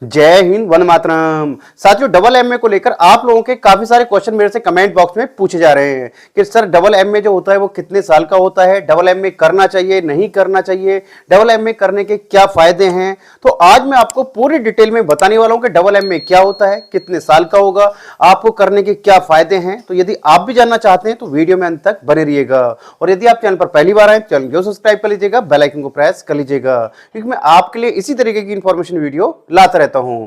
जय हिंद, वंदे मातरम। साथियों, double MA को लेकर आप लोगों के काफी सारे क्वेश्चन मेरे से कमेंट बॉक्स में पूछे जा रहे हैं कि सर डबल एमए जो होता है वो कितने साल का होता है, डबल एमए करना चाहिए नहीं करना चाहिए, डबल एमए करने के क्या फायदे हैं। तो आज मैं आपको पूरी डिटेल में बताने वाला हूं कि डबल एमए क्या होता है, कितने साल का होगा, आपको करने के क्या फायदे हैं। तो यदि आप भी जानना चाहते हैं तो वीडियो में अंत तक बने रहिएगा। और यदि आप चैनल पर पहली बार आए चैनल को सब्सक्राइब कर लीजिएगा, बेल आइकन को प्रेस कर लीजिएगा, क्योंकि मैं आपके लिए इसी तरीके की इंफॉर्मेशन वीडियो लाता रहता हूं।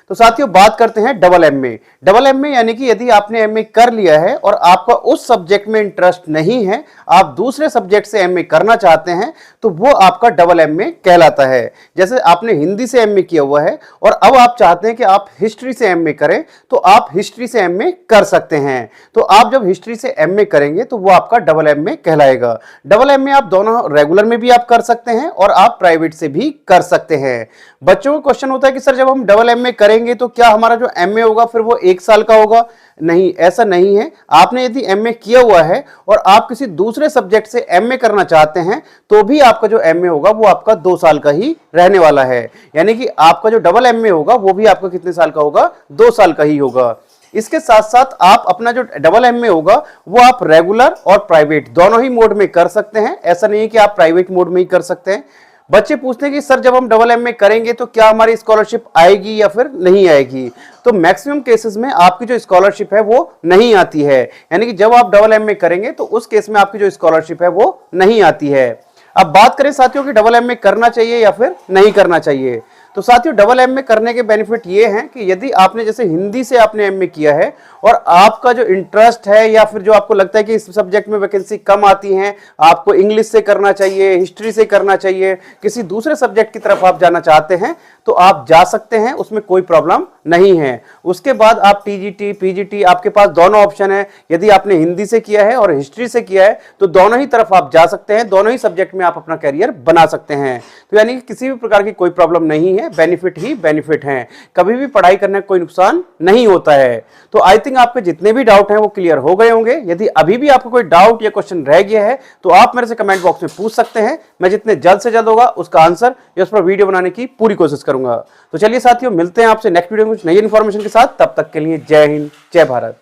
तो साथियों, बात करते हैं डबल एमए। डबल एमए यानी कि यदि आपने एमए कर लिया है और आपका उस सब्जेक्ट में इंटरेस्ट नहीं है, आप दूसरे सब्जेक्ट से एमए करना चाहते हैं, तो वो आपका डबल एमए कहलाता है। जैसे आपने हिंदी से एमए किया हुआ है और अब आप चाहते हैं कि आप हिस्ट्री से एमए करें, तो आप हिस्ट्री से एमए कर सकते हैं। तो आप जब हिस्ट्री से एमए करेंगे तो वो आपका डबल एमए कहलाएगा। डबल एमए आप दोनों रेगुलर में भी आप कर सकते हैं और आप प्राइवेट से भी कर सकते हैं। बच्चों का क्वेश्चन होता है कि सर जब हम डबल एमए करेंगे तो क्या हमारा जो एमए होगा फिर वो 1 साल का होगा? नहीं, ऐसा नहीं है। आपने यदि एमए किया हुआ है और आप किसी दूसरे सब्जेक्ट से एमए करना चाहते हैं तो भी आपका जो एमए होगा वो आपका 2 साल का ही रहने वाला है। यानी कि आपका जो डबल एमए होगा वो भी आपका कितने साल का होगा? 2 साल का ही होगा। इसके साथ साथ आप अपना जो डबल एमए होगा वो आप रेगुलर और प्राइवेट दोनों ही मोड में कर सकते हैं। ऐसा नहीं है कि आप प्राइवेट मोड में ही कर सकते हैं। बच्चे पूछते हैं कि सर जब हम डबल एमए करेंगे तो क्या हमारी स्कॉलरशिप आएगी या फिर नहीं आएगी? तो मैक्सिमम केसेस में आपकी जो स्कॉलरशिप है वो नहीं आती है। यानी कि जब आप डबल एमए करेंगे तो उस केस में आपकी जो स्कॉलरशिप है वो नहीं आती है। अब बात करें साथियों कि डबल एमए करना चाहिए या फिर नहीं करना चाहिए। तो साथियों, डबल एमए करने के बेनिफिट ये हैं कि यदि आपने जैसे हिंदी से आपने एमए किया है और आपका जो इंटरेस्ट है या फिर जो आपको लगता है कि इस सब्जेक्ट में वैकेंसी कम आती है, आपको इंग्लिश से करना चाहिए, हिस्ट्री से करना चाहिए, किसी दूसरे सब्जेक्ट की तरफ आप जाना चाहते हैं, तो आप जा सकते हैं, उसमें कोई प्रॉब्लम नहीं है। उसके बाद आप टीजीटी पीजीटी आपके पास दोनों ऑप्शन है। यदि आपने हिंदी से किया है और हिस्ट्री से किया है तो दोनों ही तरफ आप जा सकते हैं, दोनों ही सब्जेक्ट में आप अपना कैरियर बना सकते हैं। तो यानी कि किसी भी प्रकार की कोई प्रॉब्लम नहीं है, बेनिफिट ही बेनिफिट है। कभी भी पढ़ाई करने का कोई नुकसान नहीं होता है। तो आई थिंक आपके जितने भी डाउट हैं वो क्लियर हो गए होंगे। यदि अभी भी आपको कोई डाउट या क्वेश्चन रह गया है तो आप मेरे से कमेंट बॉक्स में पूछ सकते हैं। मैं जितने जल्द से जल्द होगा उसका आंसर या उस पर वीडियो बनाने की पूरी कोशिश करूंगा। तो चलिए साथियों, मिलते हैं आपसे नेक्स्ट वीडियो में कुछ नई इन्फॉर्मेशन के साथ। तब तक के लिए जय हिंद, जय भारत।